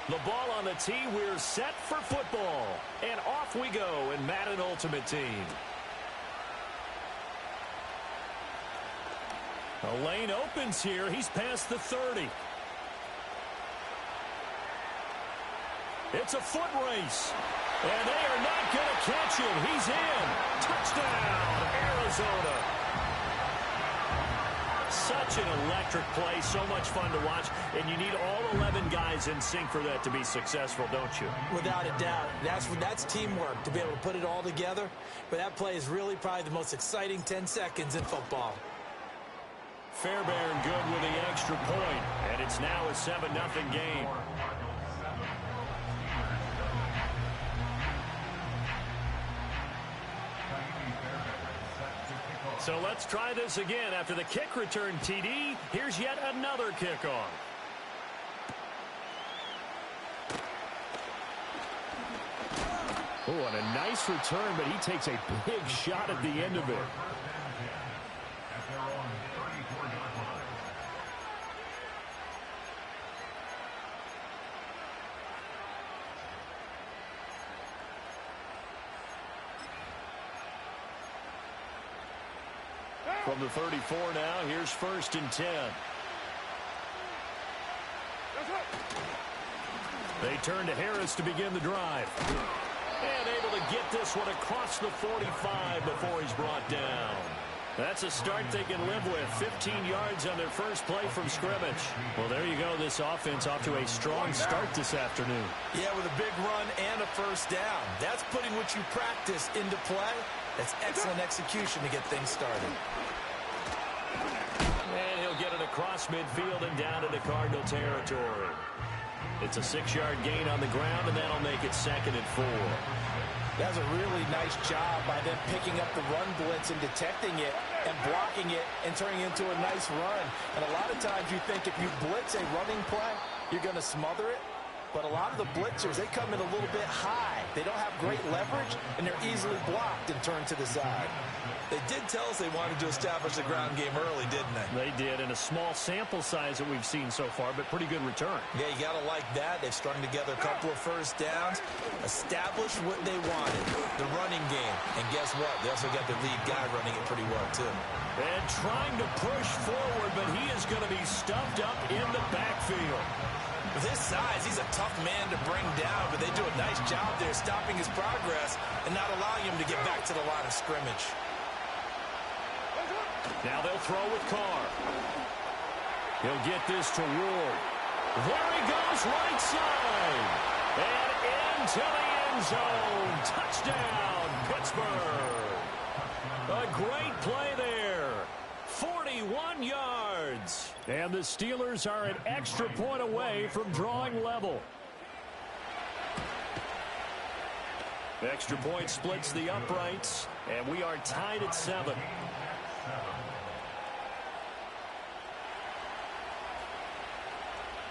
The ball on the tee. We're set for football. And off we go in Madden Ultimate Team. A lane opens here. He's past the 30. It's a foot race. And they are not going to catch him. He's in. Touchdown, Arizona. Such an electric play. So much fun to watch. And you need all 11 guys in sync for that to be successful, don't you? Without a doubt. That's teamwork to be able to put it all together. But that play is really probably the most exciting 10 seconds in football. Fairbairn good with the extra point. And it's now a 7-0 game. So let's try this again. After the kick return TD, here's yet another kickoff. Oh, and a nice return, but he takes a big shot at the end of it. From the 34 now, here's 1st and 10. They turn to Harris to begin the drive. And able to get this one across the 45 before he's brought down. That's a start they can live with. 15 yards on their first play from scrimmage. Well, there you go. This offense off to a strong start this afternoon. Yeah, with a big run and a first down. That's putting what you practice into play. That's excellent execution to get things started. And he'll get it across midfield and down into Cardinal territory. It's a 6-yard gain on the ground, and that'll make it 2nd and 4. That's a really nice job by them picking up the run blitz and detecting it and blocking it and turning it into a nice run. And a lot of times you think if you blitz a running play, you're going to smother it. But a lot of the blitzers, they come in a little bit high. They don't have great leverage, and they're easily blocked and turned to the side. They did tell us they wanted to establish the ground game early, didn't they? They did, in a small sample size that we've seen so far, but pretty good return. Yeah, you got to like that. They've strung together a couple of first downs, established what they wanted, the running game. And guess what? They also got the lead guy running it pretty well, too. And trying to push forward, but he is going to be stuffed up in the backfield. With his size, he's a tough man to bring down, but they do a nice job there stopping his progress and not allowing him to get back to the line of scrimmage. Now they'll throw with Carr. He'll get this to Ward. There he goes, right side. And into the end zone. Touchdown, Pittsburgh. A great play there. 41 yards. And the Steelers are an extra point away from drawing level. The extra point splits the uprights, and we are tied at 7.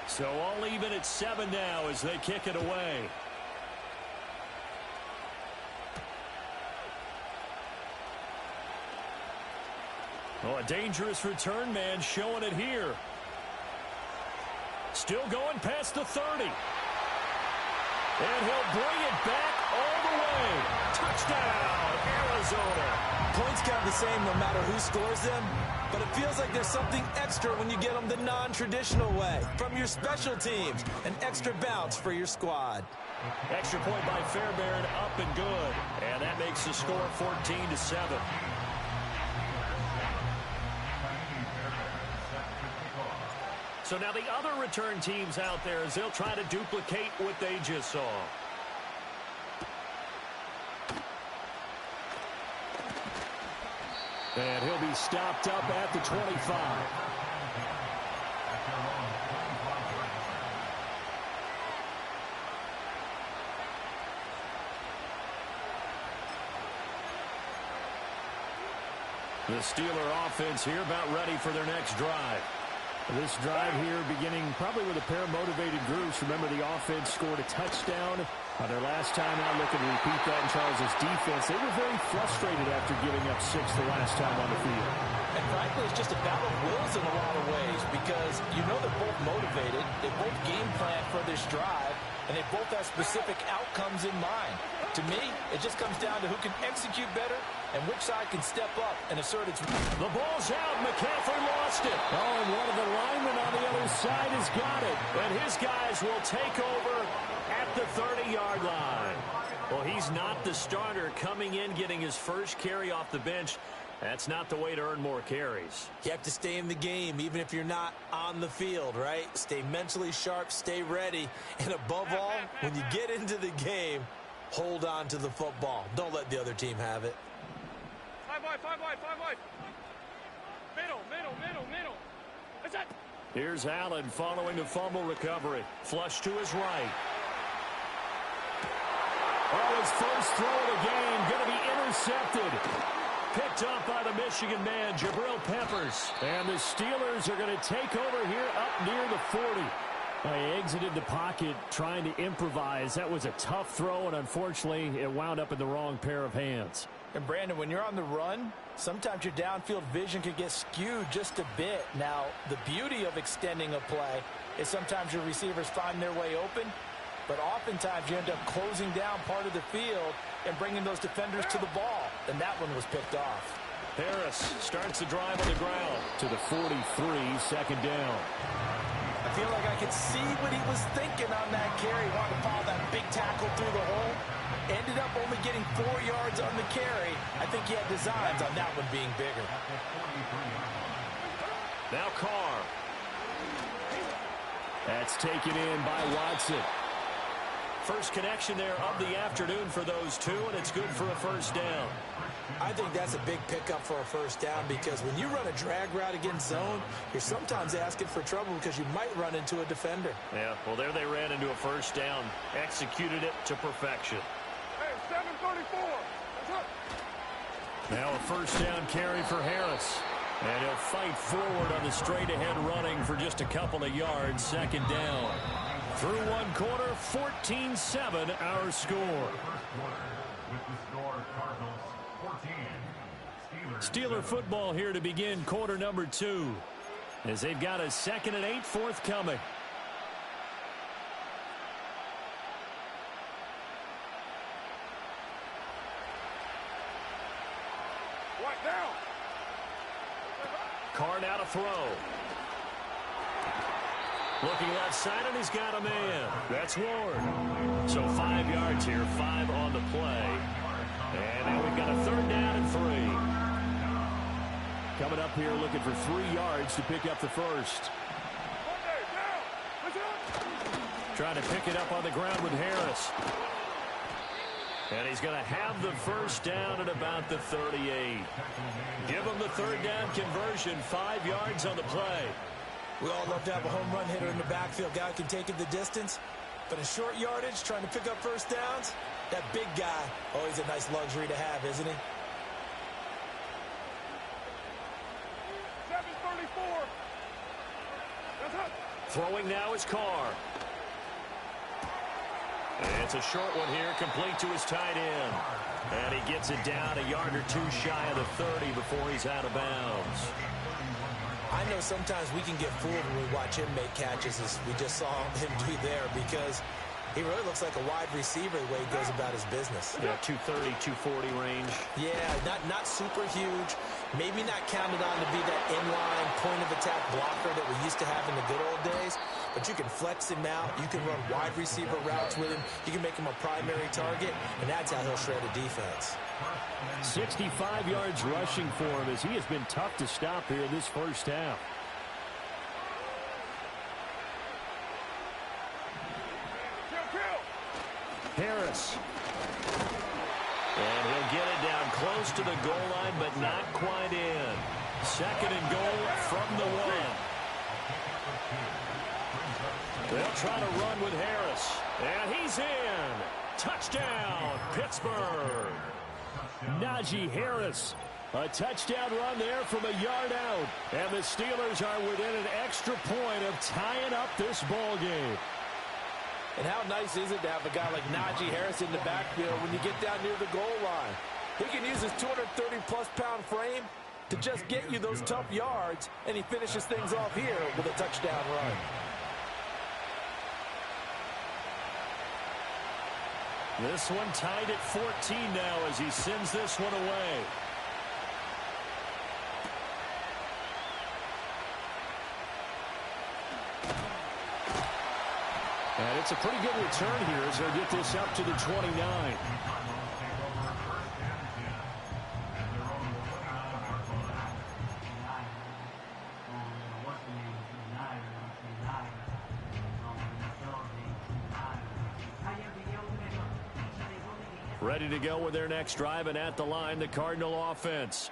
So all even at 7 now as they kick it away. Oh, a dangerous return man showing it here. Still going past the 30. And he'll bring it back all the way. Touchdown, Arizona. Points count the same no matter who scores them, but it feels like there's something extra when you get them the non-traditional way. From your special teams, an extra bounce for your squad. Extra point by Fairbairn, up and good. And that makes the score 14-7. So now the other return teams out there as they'll try to duplicate what they just saw. And he'll be stopped up at the 25. The Steeler offense here about ready for their next drive. This drive here beginning probably with a pair of motivated groups. Remember, the offense scored a touchdown on their last time out. Looking to repeat that in Charles's defense. They were very frustrated after giving up 6 the last time on the field. And frankly, it's just a battle of wills in a lot of ways because you know they're both motivated. They both game plan for this drive. and they both have specific outcomes in mind. To me, it just comes down to who can execute better and which side can step up and assert its... The ball's out. McCaffrey lost it. Oh, and one of the linemen on the other side has got it. And his guys will take over at the 30-yard line. Well, he's not the starter coming in, getting his first carry off the bench. That's not the way to earn more carries. You have to stay in the game, even if you're not on the field, right? Stay mentally sharp, stay ready, and above all, when you get into the game, hold on to the football. Don't let the other team have it. 5 wide, 5 wide, 5 wide. Middle. That's it. Here's Allen following the fumble recovery. Flush to his right. Oh, his first throw of the game going to be intercepted. Picked up by the Michigan man, Jabril Peppers. And the Steelers are going to take over here up near the 40. They exited the pocket trying to improvise. That was a tough throw, and unfortunately, it wound up in the wrong pair of hands. And, Brandon, when you're on the run, sometimes your downfield vision can get skewed just a bit. Now, the beauty of extending a play is sometimes your receivers find their way open, but oftentimes you end up closing down part of the field and bringing those defenders to the ball. And that one was picked off. Harris starts the drive on the ground to the 43, second down. I feel like I could see what he was thinking on that carry. Wanted to follow that big tackle through the hole. Ended up only getting 4 yards on the carry. I think he had designs on that one being bigger. Now Carr. That's taken in by Watson. First connection there of the afternoon for those two, and it's good for a first down. I think that's a big pickup for a first down because when you run a drag route against zone, you're sometimes asking for trouble because you might run into a defender. Yeah, well, there they ran into a first down. Executed it to perfection. Hey, 734. Now a first down carry for Harris. And he'll fight forward on the straight-ahead running for just a couple of yards. Second down. Through one quarter, 14-7 our score. Steeler football here to begin quarter number 2. As they've got a 2nd and 8 forthcoming. Right down. Carr now to throw. Looking left side, and he's got a man. That's Ward. So 5 yards here, 5 on the play. And now we've got a third down and 3. Coming up here looking for 3 yards to pick up the first. Trying to pick it up on the ground with Harris. And he's going to have the first down at about the 38. Give him the third down conversion, 5 yards on the play. We all love to have a home run hitter in the backfield. Guy can take it the distance. But in short yardage, trying to pick up first downs, that big guy, always a nice luxury to have, isn't he? 734. That's it. Throwing now is Carr. And it's a short one here, complete to his tight end. And he gets it down a yard or two shy of the 30 before he's out of bounds. I know sometimes we can get fooled when we watch him make catches as we just saw him do there because he really looks like a wide receiver the way he goes about his business. Yeah, 230, 240 range. Yeah, not super huge. Maybe not counted on to be that inline point-of-attack blocker that we used to have in the good old days. But you can flex him out. You can run wide receiver routes with him. You can make him a primary target, and that's how he'll shred a defense. 65 yards rushing for him as he has been tough to stop here in this first half. Harris. And he'll get it down close to the goal line, but not quite in. Second and goal from the 1. They'll try to run with Harris. And he's in. Touchdown, Pittsburgh. Najee Harris. A touchdown run there from a yard out. And the Steelers are within an extra point of tying up this ball game. And how nice is it to have a guy like Najee Harris in the backfield when you get down near the goal line? He can use his 230-plus pound frame to just get you those tough yards, and he finishes things off here with a touchdown run. This one tied at 14 now as he sends this one away. And it's a pretty good return here as they'll get this up to the 29. Ready to go with their next drive, and at the line, the Cardinal offense.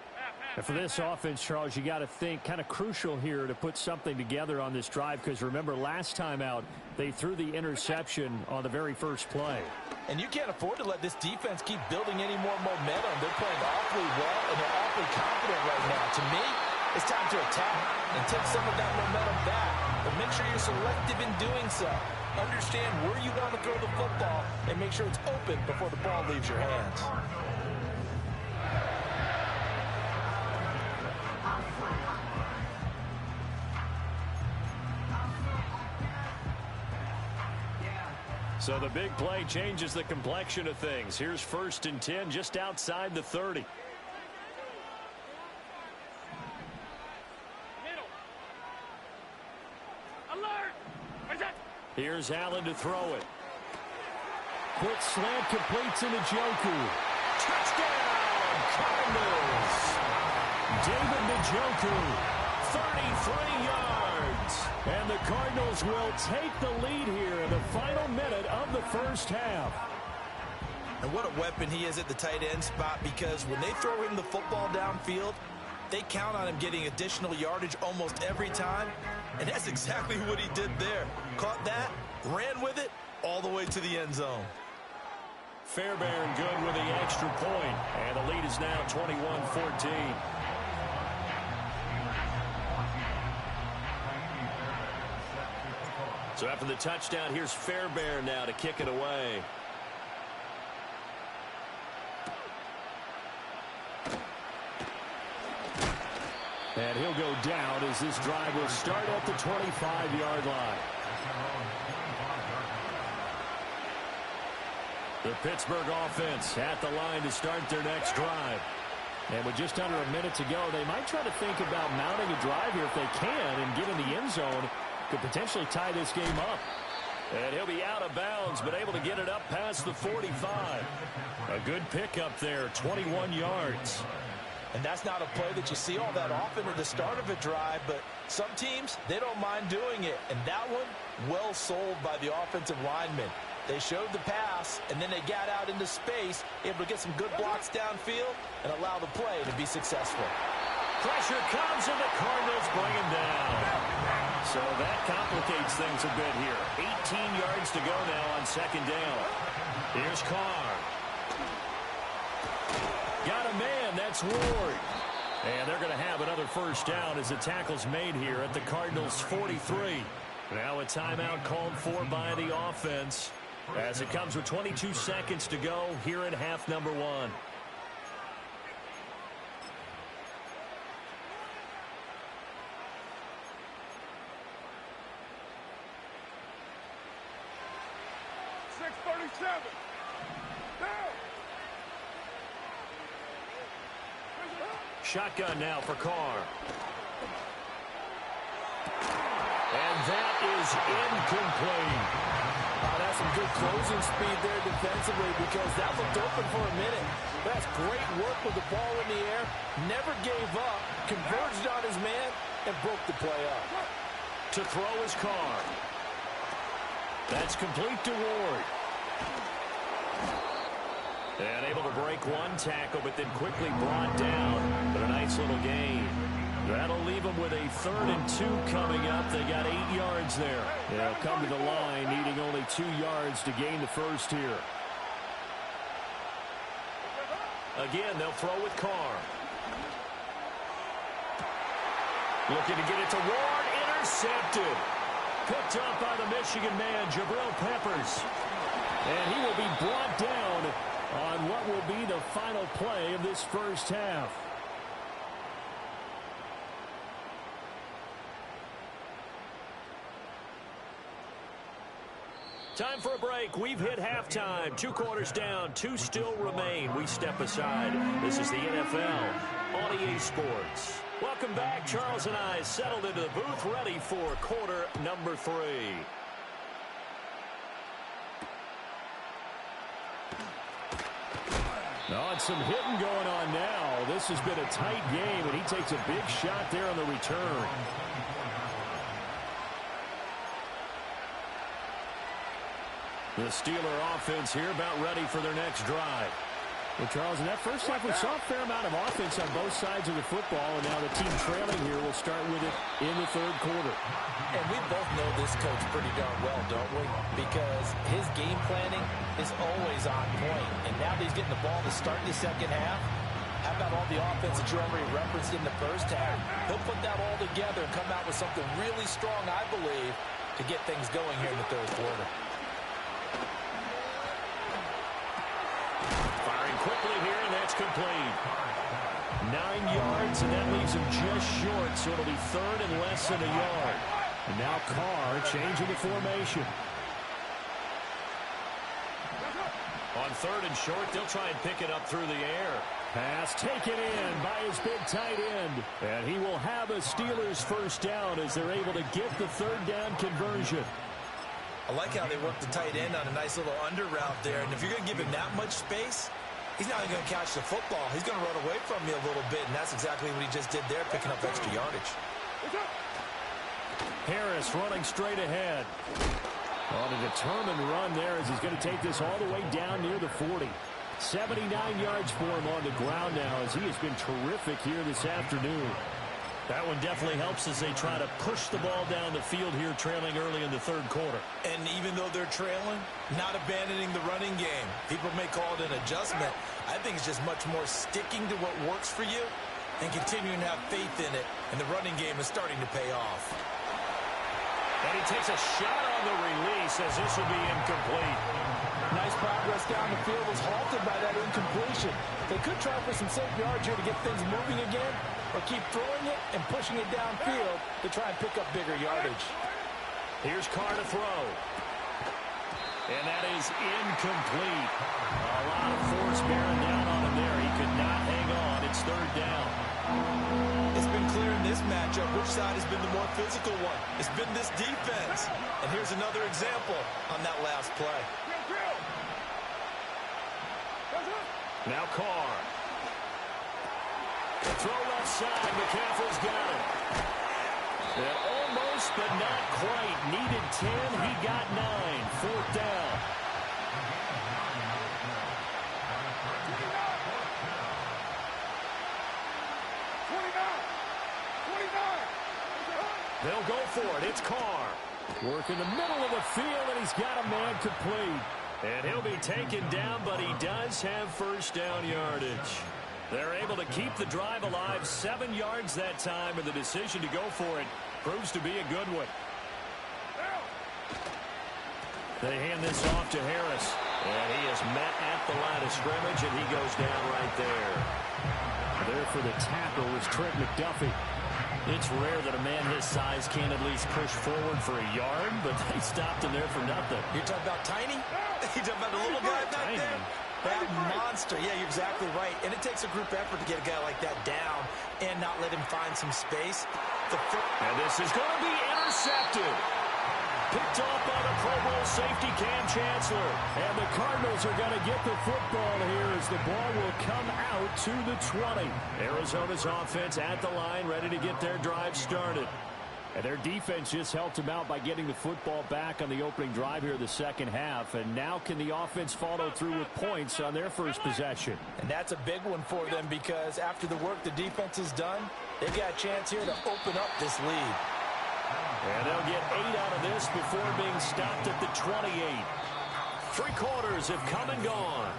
And for this offense, Charles, you got to think kind of crucial here to put something together on this drive, because remember last time out they threw the interception on the very first play. And you can't afford to let this defense keep building any more momentum. They're playing awfully well, and they're awfully confident right now. To me, it's time to attack and take some of that momentum back, but make sure you're selective in doing so. Understand where you want to throw the football and make sure it's open before the ball leaves your hands. So the big play changes the complexion of things. Here's 1st and 10 just outside the 30. Middle. Alert! Where's that? Here's Allen to throw it. Quick slant completes into Njoku. Touchdown, Cardinals! David Njoku, 33 yards. And the Cardinals will take the lead here in the final minute of the first half. And what a weapon he is at the tight end spot, because when they throw him the football downfield, they count on him getting additional yardage almost every time. And that's exactly what he did there. Caught that, ran with it, all the way to the end zone. Fairbairn good with the extra point. And the lead is now 21-14. So after the touchdown, here's Fairbairn now to kick it away. And he'll go down as this drive will start at the 25-yard line. The Pittsburgh offense at the line to start their next drive. And with just under a minute to go, they might try to think about mounting a drive here if they can and get in the end zone. Could potentially tie this game up. And he'll be out of bounds, but able to get it up past the 45. A good pickup there, 21 yards. And that's not a play that you see all that often at the start of a drive, but some teams, they don't mind doing it. And that one, well sold by the offensive lineman. They showed the pass, and then they got out into space, able to get some good blocks downfield and allow the play to be successful. Pressure comes, and the Cardinals bring him down. So that complicates things a bit here. 18 yards to go now on 2nd down. Here's Carr. Got a man, that's Ward. And they're going to have another first down as the tackle's made here at the Cardinals' 43. Now a timeout called for by the offense as it comes with 22 seconds to go here in half number 1. Shotgun now for Carr. And that is incomplete. That's some good closing speed there defensively, because that looked open for a minute. That's great work with the ball in the air. Never gave up, converged on his man, and broke the play up. To throw is Carr. That's complete to Ward. And able to break one tackle, but then quickly brought down. But a nice little gain. That'll leave them with a 3rd and 2 coming up. They got 8 yards there. They'll come to the line needing only 2 yards to gain the first here. Again, they'll throw with Carr. Looking to get it to Ward. Intercepted. Picked up by the Michigan man, Jabril Peppers. And he will be brought down on what will be the final play of this first half. Time for a break. We've hit halftime. 2 quarters down. 2 still remain. We step aside. This is the NFL on EA Sports. Welcome back. Charles and I settled into the booth, ready for quarter number 3. Oh, and some hitting going on now. This has been a tight game, and he takes a big shot there on the return. The Steeler offense here about ready for their next drive. Well, Charles, in that first half, we saw a fair amount of offense on both sides of the football, and now the team trailing here will start with it in the third quarter. And we both know this coach pretty darn well, don't we? Because his game planning is always on point. And now that he's getting the ball to start the second half, how about all the offense that you already referenced in the first half? He'll put that all together and come out with something really strong, I believe, to get things going here in the third quarter. Firing quickly here, and that's complete. 9 yards, and that leaves him just short, so it'll be third and less than a yard. And now Carr changing the formation. On third and short, they'll try and pick it up through the air. Pass taken in by his big tight end. And he will have a Steelers first down as they're able to get the third down conversion. I like how they work the tight end on a nice little under route there. And if you're going to give him that much space, he's not even going to catch the football. He's going to run away from you a little bit, and that's exactly what he just did there, picking up extra yardage. Harris running straight ahead. On a determined run there as he's going to take this all the way down near the 40. 79 yards for him on the ground now as he has been terrific here this afternoon. That one definitely helps as they try to push the ball down the field here, trailing early in the third quarter. And even though they're trailing, not abandoning the running game. People may call it an adjustment. I think it's just much more sticking to what works for you and continuing to have faith in it. And the running game is starting to pay off. And he takes a shot on the release as this will be incomplete. Nice progress down the field was halted by that incompletion. They could try for some safe yards here to get things moving again, or keep throwing it and pushing it downfield to try and pick up bigger yardage. Here's Carr to throw. And that is incomplete. A lot of force bearing down on him there. He could not hang on. It's third down. It's been clear in this matchup which side has been the more physical one. It's been this defense. And here's another example on that last play. Now Carr. Throw left side. McCaffrey's got it. And almost, but not quite. Needed 10. He got 9. Fourth down. They'll go for it. It's Carr. Work in the middle of the field, and he's got a man complete. And he'll be taken down, but he does have first down yardage. They're able to keep the drive alive. 7 yards that time, and the decision to go for it proves to be a good one. They hand this off to Harris. And he is met at the line of scrimmage, and he goes down right there. There for the tackle was Trent McDuffie. It's rare that a man his size can't at least push forward for a yard, but they stopped him there for nothing. You're talking about tiny? You're talking about the little guy back there? That monster. Yeah, you're exactly right. And it takes a group effort to get a guy like that down and not let him find some space. And this is going to be intercepted. Picked off by the Pro Bowl safety Cam Chancellor. And the Cardinals are going to get the football here as the ball will come out to the 20. Arizona's offense at the line, ready to get their drive started. And their defense just helped them out by getting the football back on the opening drive here in the second half. And now can the offense follow through with points on their first possession? And that's a big one for them because after the work the defense has done, they've got a chance here to open up this lead. And they'll get 8 out of this before being stopped at the 28. 3 quarters have come and gone.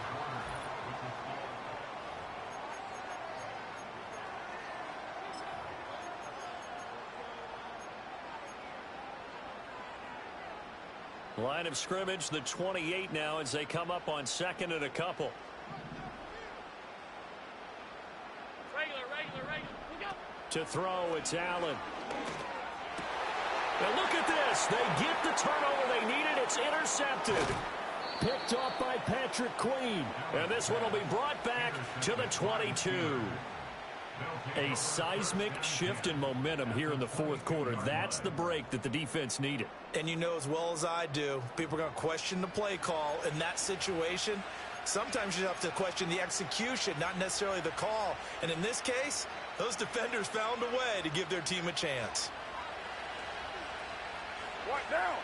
Line of scrimmage, the 28 now as they come up on second and a couple. Regular. We go. To throw, it's Allen. And look at this. They get the turnover they needed. It's intercepted. Picked off by Patrick Queen. And this one will be brought back to the 22. A seismic shift in momentum here in the fourth quarter. That's the break that the defense needed. And you know as well as I do, people are going to question the play call in that situation. Sometimes you have to question the execution, not necessarily the call. And in this case, those defenders found a way to give their team a chance. What now?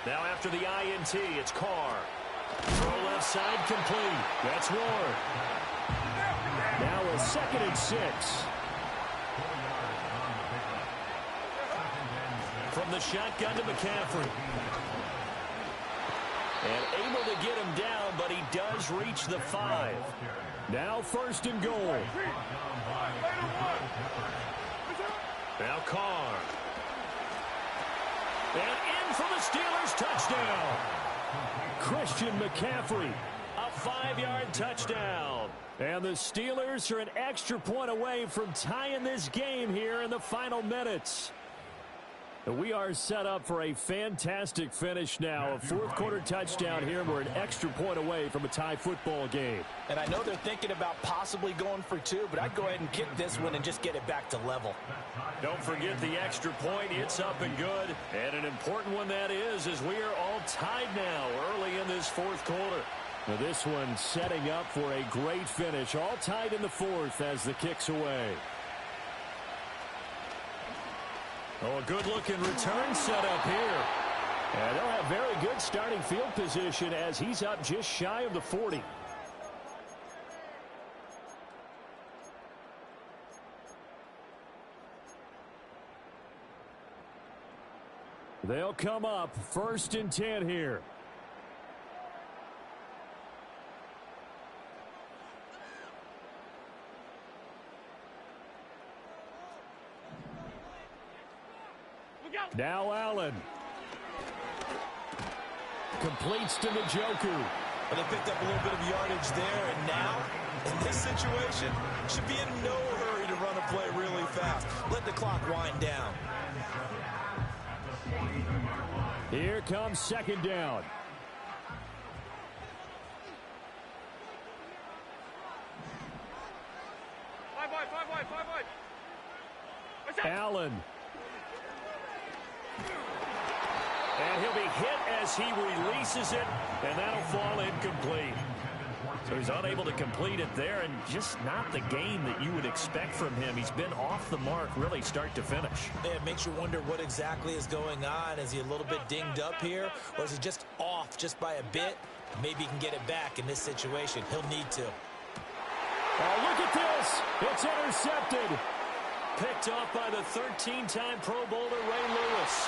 Now after the INT, it's Carr. Throw left side complete. That's Ward. Now a 2nd and 6. From the shotgun to McCaffrey. And able to get him down, but he does reach the 5. Now 1st and goal. Now Carr. And in for the Steelers touchdown. Christian McCaffrey, a 5-yard touchdown. And the Steelers are an extra point away from tying this game here in the final minutes. We are set up for a fantastic finish now. A fourth quarter touchdown here. We're an extra point away from a tie football game. And I know they're thinking about possibly going for 2, but I'd go ahead and kick this one and just get it back to level. Don't forget the extra point. It's up and good. And an important one that is, as we are all tied now early in this fourth quarter. Now this one setting up for a great finish. All tied in the fourth as the kick's away. Oh, a good-looking return set up here. And they'll have very good starting field position as he's up just shy of the 40. They'll come up 1st and 10 here. Now Allen. Completes to the Joker. But they picked up a little bit of yardage there, and now, in this situation, should be in no hurry to run a play really fast. Let the clock wind down. Here comes 2nd down. Five wide. Allen. And he'll be hit as he releases it, and that'll fall incomplete. So he's unable to complete it there, and just not the game that you would expect from him. He's been off the mark really start to finish. It makes you wonder what exactly is going on. Is he a little bit dinged up here, or is he just off just by a bit? Maybe he can get it back in this situation. He'll need to. Oh, look at this. It's intercepted. Picked off by the 13-time Pro Bowler Ray Lewis.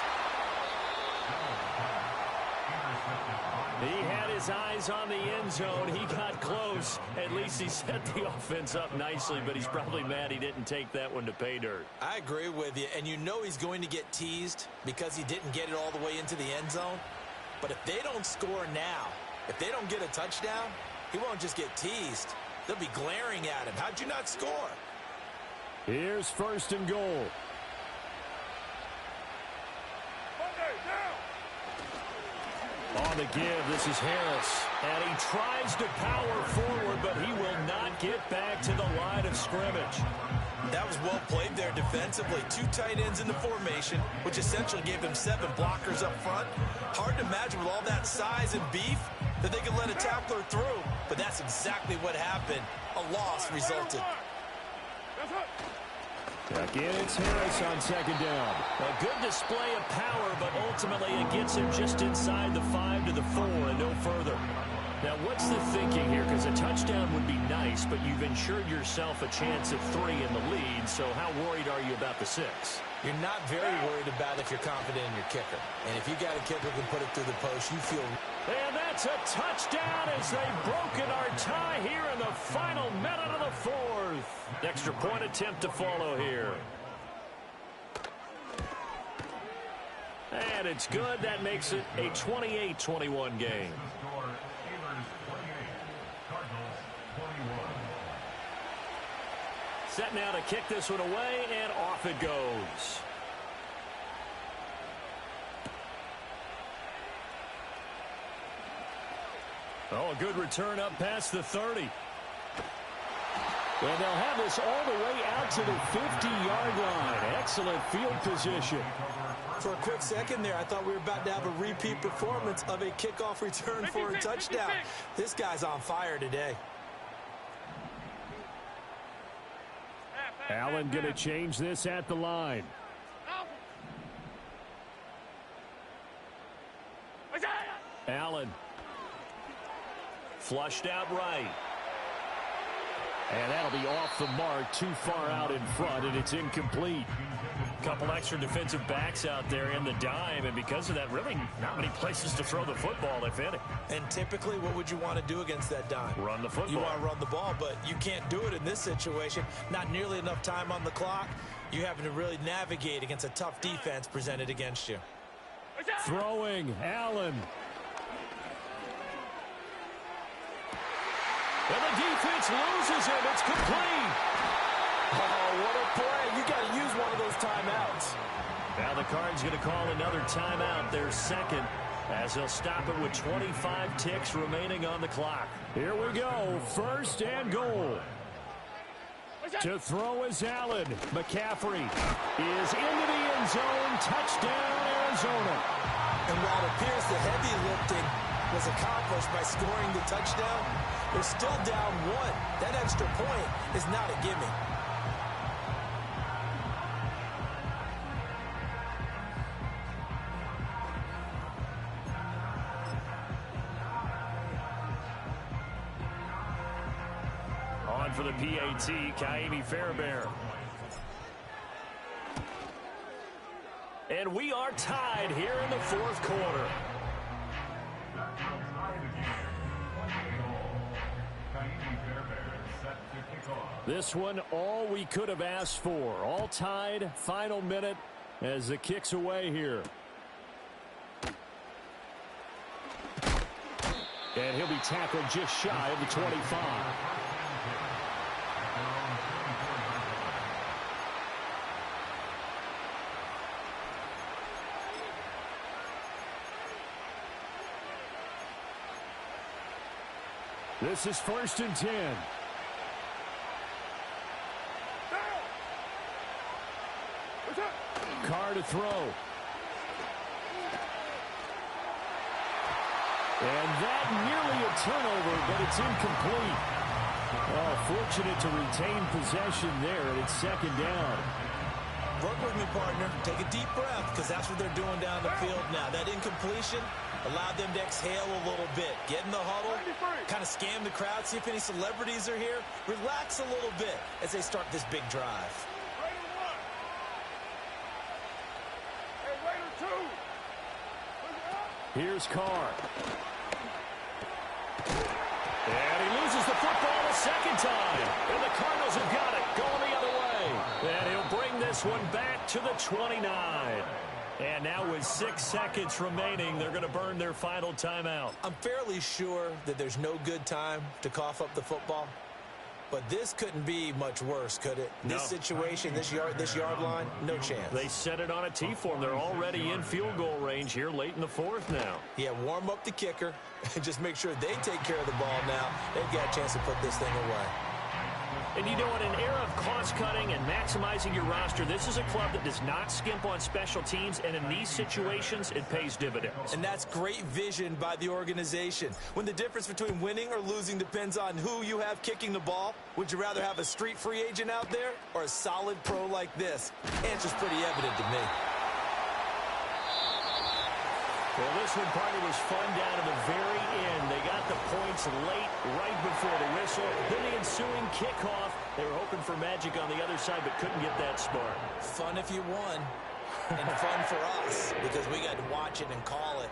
He had his eyes on the end zone. He got close. At least he set the offense up nicely, but he's probably mad he didn't take that one to pay dirt. I agree with you, and you know he's going to get teased because he didn't get it all the way into the end zone. But if they don't score now, if they don't get a touchdown, he won't just get teased. They'll be glaring at him. How'd you not score? Here's 1st and goal. On the give, this is Harris. And he tries to power forward, but he will not get back to the line of scrimmage. That was well played there defensively. 2 tight ends in the formation, which essentially gave him 7 blockers up front. Hard to imagine with all that size and beef that they could let a tackler through. But that's exactly what happened. A loss resulted. Again, it's Harris on 2nd down. A good display of power, but ultimately it gets him just inside the 5 to the 4 and no further. Now, what's the thinking here? Because a touchdown would be nice, but you've ensured yourself a chance of 3 in the lead, so how worried are you about the 6? You're not very worried about if you're confident in your kicker. And if you got a kicker who can put it through the post, you feel... And that's a touchdown as they've broken our tie here in the final minute of the 4th. Extra point attempt to follow here. And it's good. That makes it a 28-21 game. Set now to kick this one away, and off it goes. Oh, a good return up past the 30. And they'll have this all the way out to the 50-yard line. Excellent field position. For a quick second there, I thought we were about to have a repeat performance of a kickoff return for a touchdown. This guy's on fire today. Allen going to change this at the line. Allen. Flushed out right. And that'll be off the mark, too far out in front, and it's incomplete. Couple extra defensive backs out there in the dime, and because of that, really not many places to throw the football, if any. And typically, what would you want to do against that dime? Run the football. You want to run the ball, but you can't do it in this situation. Not nearly enough time on the clock. You having to really navigate against a tough defense presented against you. Throwing, Allen. And the defense loses him. It's complete. Oh, what a play. You got to use one of those timeouts. Now the Cards going to call another timeout, their second, as they'll stop it with 25 ticks remaining on the clock. Here we go. First and goal. To throw is Allen. McCaffrey is into the end zone. Touchdown, Arizona. And while it appears the heavy lifting was accomplished by scoring the touchdown, they're still down one. That extra point is not a gimme. On for the PAT, Kaimi Fairbairn. And we are tied here in the fourth quarter. This one, all we could have asked for. All tied, final minute as the kick's away here. And he'll be tackled just shy of the 25. This is 1st and 10. Carr to throw. And that nearly a turnover, but it's incomplete. Oh, fortunate to retain possession there, and it's second down. Work with me, partner. Take a deep breath, because that's what they're doing down the field now. That incompletion allowed them to exhale a little bit. Get in the huddle, kind of scan the crowd, see if any celebrities are here. Relax a little bit as they start this big drive. Here's Carr. And he loses the football a second time. And the Cardinals have got it, going the other way. And he'll bring this one back to the 29. And now with 6 seconds remaining, they're going to burn their final timeout. I'm fairly sure that there's no good time to cough up the football. But this couldn't be much worse, could it? No. This situation, this yard line, no chance. They set it on a tee for them. They're already in field goal range here late in the fourth now. Yeah, warm up the kicker and just make sure they take care of the ball now. They've got a chance to put this thing away. And you know, in an era of cost-cutting and maximizing your roster, this is a club that does not skimp on special teams, and in these situations, it pays dividends. And that's great vision by the organization. When the difference between winning or losing depends on who you have kicking the ball, would you rather have a street free agent out there or a solid pro like this? Answer's pretty evident to me. Well, this one, partner, was fun down to the very end. They got the points late, right before the whistle. Then the ensuing kickoff. They were hoping for magic on the other side, but couldn't get that spark. Fun if you won, and fun for us, because we got to watch it and call it.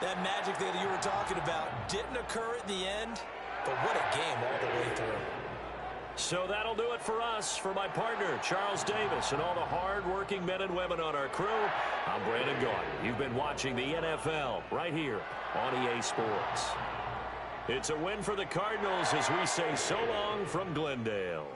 That magic that you were talking about didn't occur at the end, but what a game all the way through. So that'll do it for us. For my partner, Charles Davis, and all the hard-working men and women on our crew, I'm Brandon Gaudin. You've been watching the NFL right here on EA Sports. It's a win for the Cardinals as we say so long from Glendale.